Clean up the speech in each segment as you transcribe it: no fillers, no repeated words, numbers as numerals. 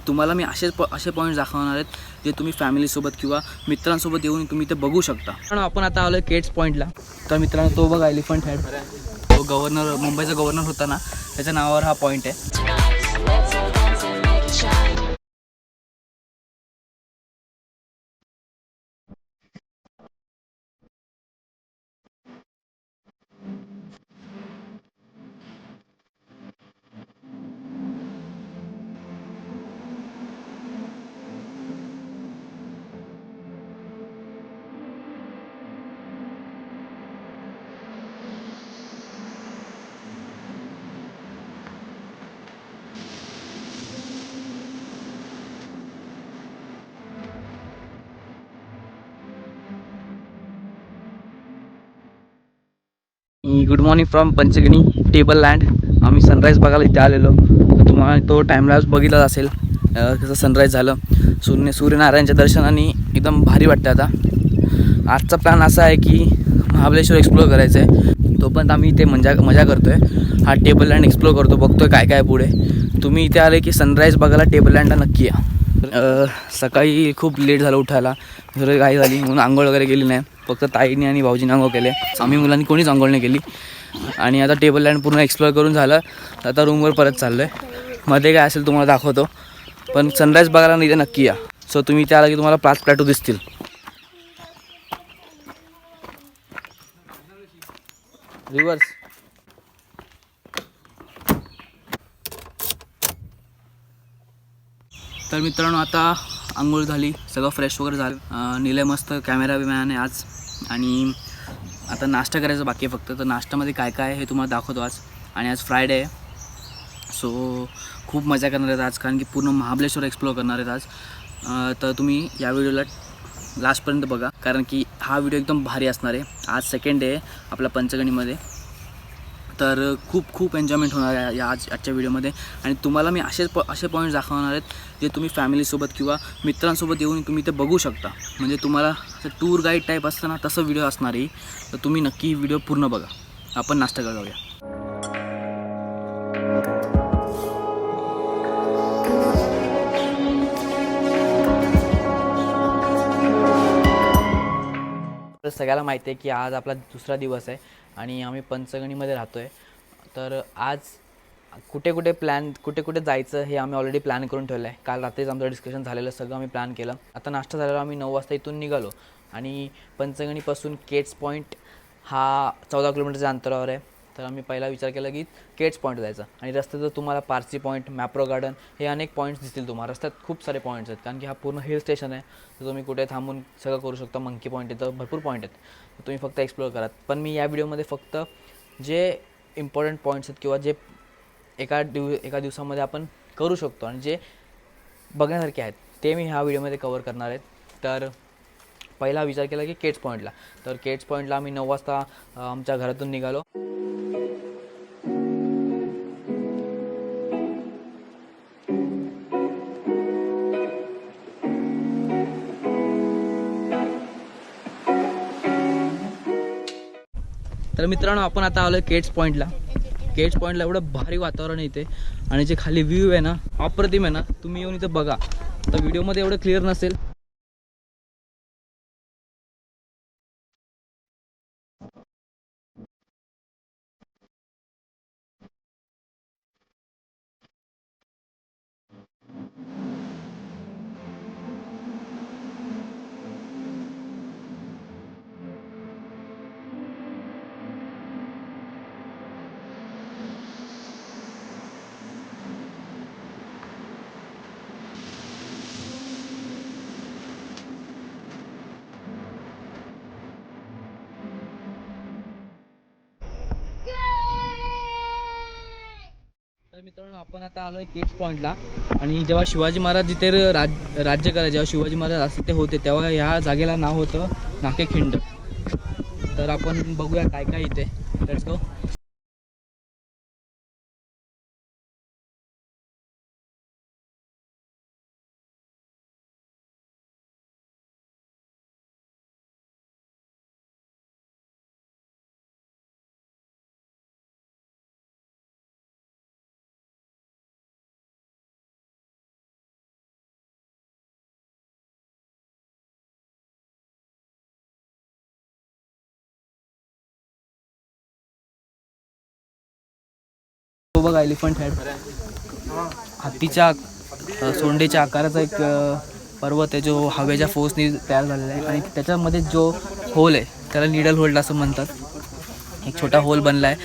तुम्हाला मी असे पॉईंट्स दाखवणार आहेत जे तुम्ही फॅमिलीसोबत किंवा मित्रांसोबत येऊन तुम्ही ते बघू शकता. पण आपण आता आलो केट्स पॉईंटला. तर मित्रांनो, तो बघा एलिफंट हेड, तो गव्हर्नर, मुंबईचा गव्हर्नर होता ना, त्याच्या नावावर हा पॉईंट आहे. Good morning from Panchgani table land. आम्ही सनराईज बघायला इथे आलेलो. तुम्हाला तो टाईमलॅप्स बघितलाच असेल कसं सनराईज झालं. सूर्यनारायणच्या दर्शनाने एकदम भारी वाटतं. आता आजचा प्लॅन असा आहे की महाबळेश्वर एक्सप्लोअर करायचं आहे. तोपर्यंत आम्ही इथे मजा करतो आहे. हा टेबल लँड एक्सप्लोअर करतो, बघतो आहे काय काय पुढे. तुम्ही इथे आले की सनराईज बघायला टेबल लँडला नक्की या. सकाळी खूप लेट झालं उठायला, सगळं घाई झाली म्हणून आंघोळ वगैरे केली नाही. फक्त ताईने आणि भाऊजीने आंघोळ केले, आम्ही मुलांनी कोणीच आंघोळ नाही केली. आणि आता टेबल लँड पूर्ण एक्सप्लोअर करून झालं. आता रूमवर परत चाललो आहे. मध्ये काय असेल तुम्हाला दाखवतो, पण सनराईज बघायला इथे नक्की या. सो तुम्ही इथे आला की तुम्हाला 5 प्लॅटो दिसतील. रिव्हर्स. तर मित्रांनो, आता आंघोळ झाली, सगळं फ्रेश वगैरे झालं. निलय मस्त कॅमेरा बिमॅन आहे आज. आणि आता नाश्ता करायचा बाकी आहे फक्त. तर नाश्त्यामध्ये काय काय आहे हे तुम्हाला दाखवतो आज. आणि आज फ्रायडे आहे, सो खूप मजा करणार आहेत आज, कारण की पूर्ण महाबळेश्वर एक्सप्लोअर करणार आहेत आज. तर तुम्ही या व्हिडिओला लास्टपर्यंत बघा, कारण की हा व्हिडिओ एकदम भारी असणार आहे. आज सेकंड डे आहे आपल्या पंचगणीमध्ये. तर खूप एन्जॉयमेंट होणार आहे आजच्या व्हिडिओमध्ये. आणि तुम्हाला मी असे पॉईंट्स दाखवणार आहेत जे तुम्ही फॅमिलीसोबत किंवा मित्रांसोबत येऊन तुम्ही ते बघू शकता. म्हणजे तुम्हाला टूर गाईड टाईप असतं ना, तसं व्हिडिओ असणार आहे. तर तुम्ही नक्की व्हिडिओ पूर्ण बघा. आपण नाश्ता करायला जाऊया. तर सगळ्याला माहिती आहे की आज आपला दुसरा दिवस आहे आणि आम्ही पंचगणीमध्ये राहतो आहे. तर आज कुठे कुठे जायचं हे आम्ही ऑलरेडी प्लॅन करून ठेवलं आहे. काल रात्रीच आमचं डिस्कशन झालेलं, सगळं आम्ही प्लॅन केलं. आता नाश्ता झाल्यावर आम्ही 9 वाजता इथून निघालो. आणि पंचगणीपासून केट्स पॉईंट हा 14 किलोमीटरच्या अंतरावर आहे. तर आम्ही पहिला विचार केला की केट्स पॉईंट जायचं. आणि रस्त्यात तुम्हाला पारसी पॉईंट, मॅप्रो गार्डन हे अनेक पॉईंट्स दिसतील तुम्हाला. रस्त्यात खूप सारे पॉईंट्स आहेत, कारण की हा पूर्ण हिल स्टेशन आहे. तर तुम्ही कुठे थांबून सगळं करू शकता. मंकी पॉईंट येतं, भरपूर पॉईंट आहेत. तर तुम्ही फक्त एक्सप्लोअर करा. पण मी या व्हिडिओमध्ये फक्त जे इम्पॉर्टंट पॉईंट्स आहेत किंवा जे एका दिवसामध्ये आपण करू शकतो आणि जे बघण्यासारखे आहेत ते मी ह्या व्हिडिओमध्ये कवर करणार आहेत. तर पहिला विचार केला की केट्स पॉईंटला. तर केट्स पॉईंटला आम्ही 9 वाजता आमच्या घरातून निघालो. तर मित्रांनो, आपण आता आलो आहे केट्स पॉईंटला. केट्स पॉईंटला एवढं भारी वातावरण आहे इथे, आणि जे खाली व्ह्यू आहे ना, अप्रतिम आहे ना. तुम्ही येऊन इथं बघा. तर व्हिडिओमध्ये एवढं क्लिअर नसेल. तर मित्रांनो, आपण आता आलो आहे केट्स पॉईंटला. आणि जेव्हा शिवाजी महाराज जिथे राज्य करायचे, जेव्हा शिवाजी महाराज तिथे होते, तेव्हा ह्या जागेला नाव होतं नाकेखिंड. तर आपण बघूया काय काय इथे. Let's go. तो बघा एलिफंट हेड, हत्तीच्या सोंडेच्या आकाराचा एक पर्वत आहे जो हवेच्या फोर्सनी तयार झालेला आहे आणि त्याच्यामध्ये जो होल आहे त्याला निडल होल्ड असं म्हणतात. एक छोटा होल बनला आहे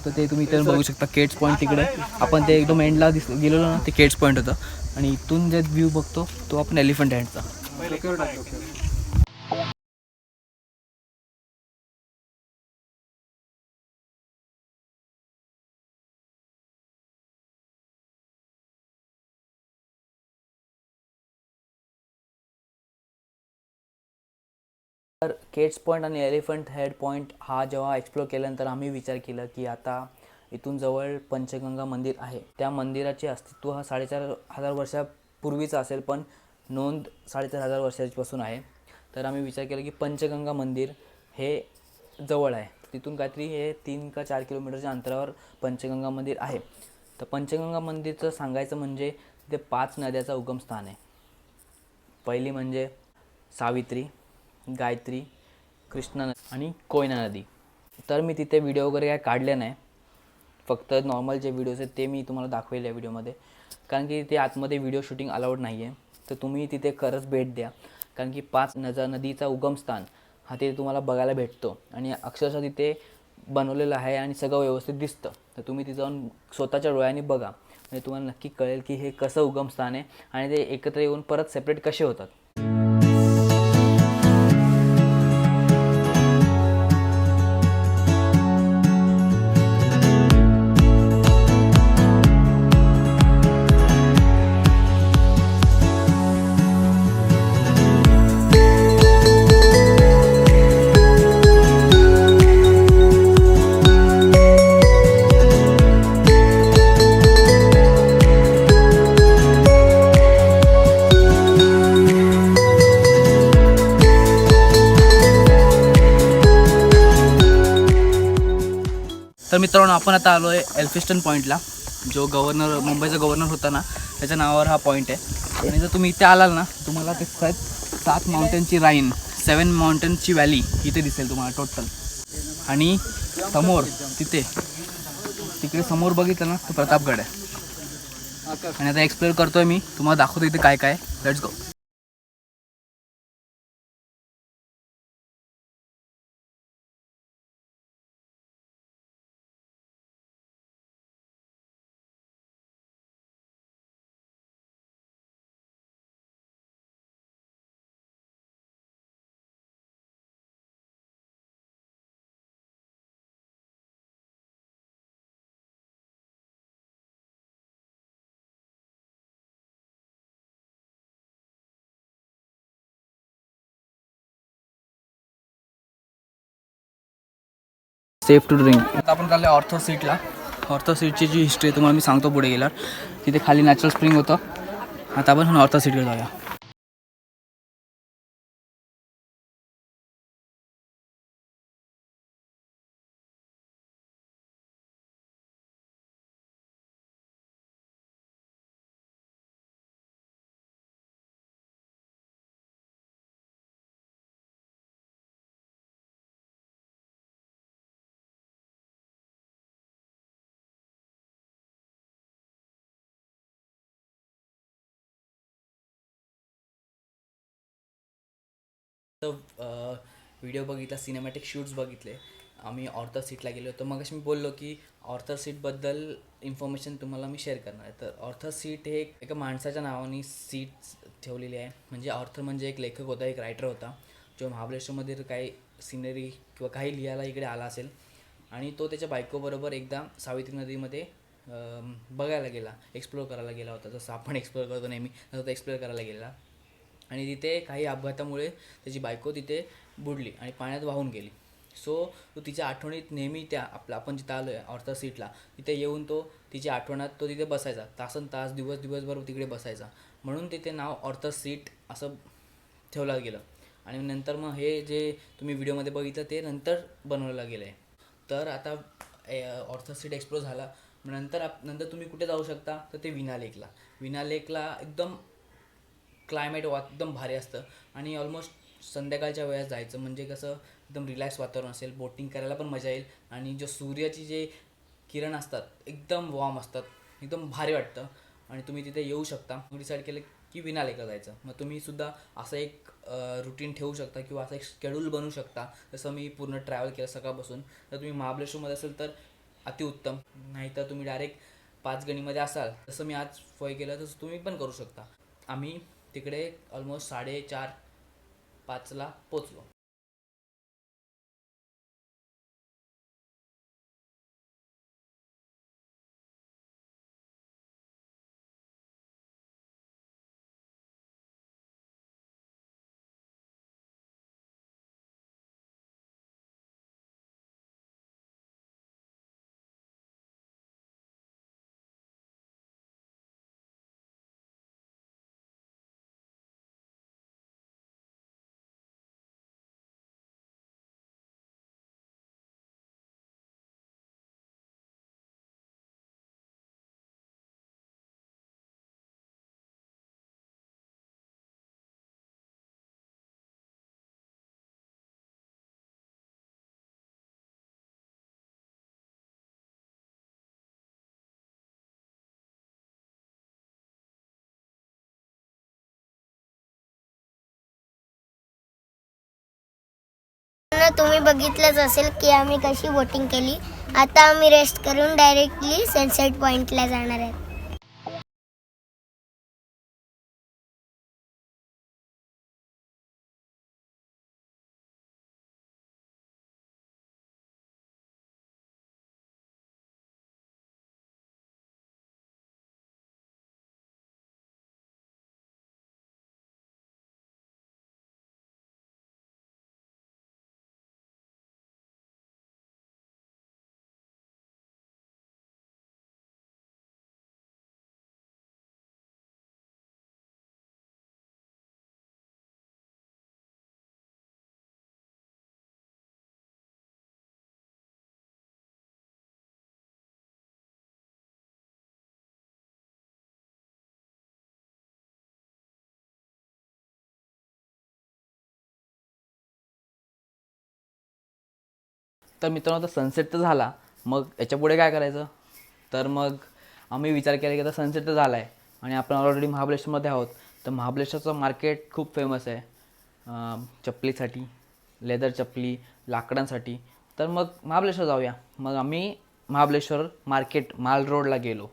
तर ते तुम्ही इथे बघू शकता. केट्स पॉईंट तिकडे आपण ते एकदम एंडला गेलेलो ना, ते केट्स पॉईंट होतं आणि इथून जे व्ह्यू बघतो तो आपण एलिफंट हेडचा. तर केट्स पॉईंट आणि एलिफंट हेड पॉईंट हा जेव्हा एक्सप्लोर केल्यानंतर आम्ही विचार केला की आता इथून जवळ पंचगंगा मंदिर आहे. त्या मंदिराचे अस्तित्व हा 4,500 वर्षापूर्वीचा असेल, पण नोंद 4,500 वर्षापासून आहे. तर आम्ही विचार केला की पंचगंगा मंदिर हे जवळ आहे, तिथून काहीतरी हे 3 का 4 किलोमीटरच्या अंतरावर पंचगंगा मंदिर आहे. तर पंचगंगा मंदिरचं सांगायचं म्हणजे तिथे 5 नद्याचा उगमस्थान आहे. पहिली म्हणजे सावित्री, गायत्री, कृष्णा आणि कोयना नदी. तर मी तिथे व्हिडिओ वगैरे काय काढले नाही, फक्त नॉर्मल जे व्हिडिओज आहेत ते मी तुम्हाला दाखवेल या व्हिडिओमध्ये, कारण की ते आतमध्ये व्हिडिओ शूटिंग अलाउड नाही आहे. तर तुम्ही तिथे खरंच भेट द्या, कारण की 5 नदीचा उगमस्थान हा तिथे तुम्हाला बघायला भेटतो आणि अक्षरशः तिथे बनवलेलं आहे आणि सगळं व्यवस्थित दिसतं. तर तुम्ही तिथं जाऊन स्वतःच्या डोळ्यांनी बघा, म्हणजे तुम्हाला नक्की कळेल की हे कसं उगमस्थान आहे आणि ते एकत्र येऊन परत सेपरेट कसे होतात. तर मित्रांनो, आपण आता आलो आहे एल्फिस्टन पॉईंटला, जो मुंबईचा गव्हर्नर होता ना, त्याच्या नावावर हा पॉईंट आहे. आणि जर तुम्ही इथे आलाल ना, तुम्हाला ते 7 माउंटेनची राईन, 7 माउंटेनची व्हॅली इथे दिसेल तुम्हाला टोटल. आणि समोर तिकडे समोर बघितलं ना, तो प्रतापगड आहे. आणि आता एक्सप्लोर करतोय मी, तुम्हाला दाखवतो इथे काय काय. Let's go. Safe to drink. आता आपण चाललो ऑर्थो सीटला. ऑर्थो सीटची जी हिस्ट्री तुम्हाला मी सांगतो पुढे गेल्यावर. तिथे खाली नॅचरल स्प्रिंग होतं. आता आपण ऑर्थो सीटकडे जाऊया. व्हिडिओ बघितला, सिनेमॅटिक शूट्स बघितले. आम्ही ऑर्थर सीटला गेलो होतो. मग मी बोललो की ऑर्थर सीटबद्दल इन्फॉर्मेशन तुम्हाला मी शेअर करणार आहे. तर ऑर्थर सीट हे एका माणसाच्या नावाने सीट ठेवलेली आहे. म्हणजे ऑर्थर म्हणजे एक लेखक होता, एक रायटर होता, जो महाबळेश्वरमध्ये काही सिनरी किंवा काही लिहायला इकडे आला असेल. आणि तो त्याच्या बायकोबरोबर एकदा सावित्री नदीमध्ये बघायला गेला, एक्सप्लोर करायला गेला होता. जसं आपण एक्सप्लोर करतो नेहमी, तसं तो एक्सप्लोर करायला गेला. आणि तिथे काही अपघातामुळे त्याची बायको तिथे बुडली आणि पाण्यात वाहून गेली. सो तो तिच्या आठवणीत नेहमी आपण जिथं आलो आहे ऑर्थर सीटला, तिथे येऊन तो तिच्या आठवणात तो तिथे बसायचा, तासनतास दिवसभर तिकडे बसायचा. म्हणून तिथे नाव ऑर्थर सीट असं ठेवलं गेलं. आणि नंतर मग हे जे तुम्ही व्हिडिओमध्ये बघितलं ते नंतर बनवलं गेलं आहे. तर आता ऑर्थर सीट एक्सप्लोर झाला. नंतर तुम्ही कुठे जाऊ शकता, तर ते विना लेकला एकदम क्लायमेट एकदम भारी असतं आणि ऑलमोस्ट संध्याकाळच्या वेळेस जायचं, म्हणजे कसं एकदम रिलॅक्स वातावरण असेल, बोटिंग करायला पण मजा येईल. आणि जो सूर्याची जे किरण असतात एकदम वॉर्म असतात, एकदम भारी वाटतं आणि तुम्ही तिथे येऊ शकता. मग डिसाईड केलं की विना लेकला जायचं. मग तुम्ही सुद्धा असं एक रुटीन ठेवू शकता किंवा असं एक शेड्यूल बनवू शकता. जसं मी पूर्ण ट्रॅव्हल केलं सकाळपासून. तर तुम्ही महाबळेश्वरमध्ये असेल तर अतिउत्तम, नाहीतर तुम्ही डायरेक्ट पाचगणीमध्ये असाल तसं मी आज फोय केलं तसं तुम्ही पण करू शकता. आम्ही तिकडे ऑलमोस्ट 4:30-5ला पोचलो. तुम्ही बघितलंच असेल की आम्ही कशी बोटिंग केली. आता आम्ही रेस्ट करून डायरेक्टली सनसेट पॉइंटला जाणार आहे. तर मित्रांनो, आता सनसेट तर झाला, मग याच्यापुढे काय करायचं? तर मग आम्ही विचार केला की आता सनसेट तर झाला आहे आणि आपण ऑलरेडी महाबळेश्वरमध्ये आहोत. तर महाबळेश्वरचं मार्केट खूप फेमस आहे चपलीसाठी, लेदर चपली, लाकडांसाठी. तर मग महाबळेश्वर जाऊया. मग आम्ही महाबळेश्वर मार्केट माल रोडला गेलो.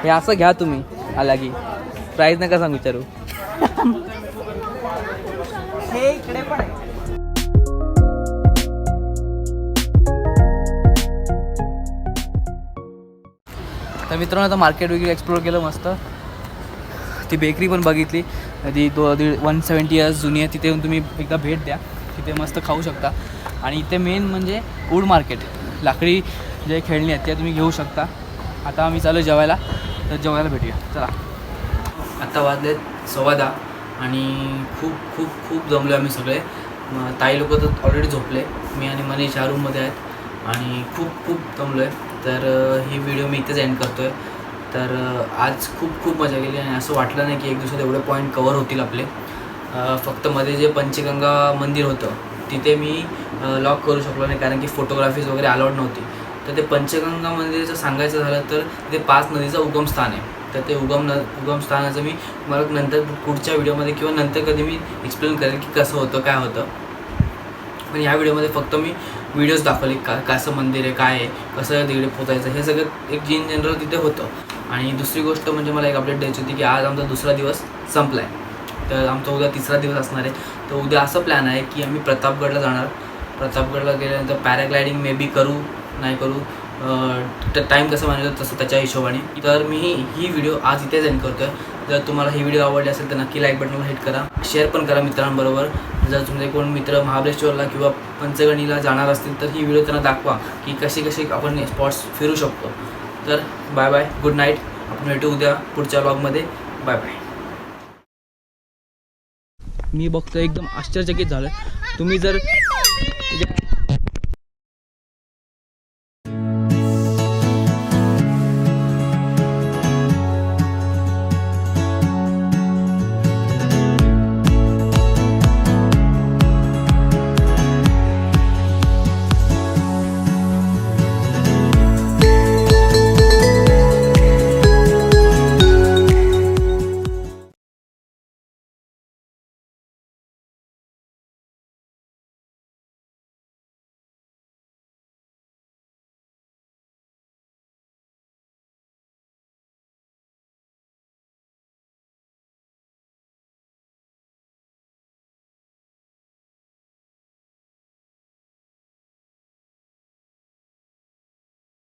हे असं घ्या तुम्ही आला की, प्राईज नका सांगू विचारू. हे इकडे पण आहे. तर मित्रांनो, आता मार्केट वगैरे एक्सप्लोर केलं मस्त. ती बेकरी पण बघितली, ती 170 इयर्स जुनी आहे. तिथे येऊन तुम्ही एकदा भेट द्या, तिथे मस्त खाऊ शकता. आणि इथे मेन म्हणजे वूड मार्केट, लाकडी जे खेळणी आहेत त्या तुम्ही घेऊ शकता. आता आम्ही चालू जेवायला, तर जेवायला भेटूया चला. आता वाजले 10:15 आणि खूप खूप खूप जमलो आम्ही सगळे. ताई लोक तर ऑलरेडी झोपले, मी आणि मनीष ह्या रूममध्ये आहेत आणि खूप खूप जमलो आहे. तर ही व्हिडिओ मी इथेच एंड करतो आहे. तर आज खूप खूप मजा केली आणि असं वाटलं नाही की एक दिवसात एवढे पॉईंट कवर होतील आपले. फक्त मध्ये जे पंचगंगा मंदिर होतं तिथे मी लॉक करू शकलो नाही, कारण की फोटोग्राफीज वगैरे अलाउड नव्हती. तर ते पंचगंगा मंदिराचं सांगायचं झालं तर तिथे 5 नदीचं उगमस्थान आहे. तर ते उगमस्थानाचं मी मला नंतर पुढच्या व्हिडिओमध्ये किंवा नंतर कधी मी एक्सप्लेन करेन की कसं होतं काय होतं. पण ह्या व्हिडिओमध्ये फक्त मी व्हिडिओज दाखवले, कसं मंदिर आहे, काय आहे, कसं तिकडे पोचायचं, हे सगळं एक इन जनरल तिथे होतं. आणि दुसरी गोष्ट म्हणजे मला एक अपडेट द्यायची होती की आज आमचा दुसरा दिवस संपला आहे. तर आमचा उद्या तिसरा दिवस असणार आहे. तर उद्या असं प्लॅन आहे की आम्ही प्रतापगडला जाणार. प्रतापगडला गेल्यानंतर पॅराग्लायडिंग मे बी करू, नाही करू, टाईम कसं मॅनेज होतं तसं त्याच्या हिशोबाने. तर मी ही व्हिडिओ आज इथेच एंड करतो आहे. जर तुम्हाला ही व्हिडिओ आवडली असेल तर नक्की लाईक बटनला हिट करा, शेअर पण करा मित्रांबरोबर. जर तुमचे कोण मित्र महाबळेश्वरला किंवा पंचगणीला जाणार असतील तर ही व्हिडिओ त्यांना दाखवा की कसे कसे आपण स्पॉट्स फिरू शकतो. तर बाय बाय, गुड नाईट. आपण भेटू उद्या पुढच्या व्लॉगमध्ये. Bye bye. मी बघतो एकदम आश्चर्यचकित झालं. तुम्ही जर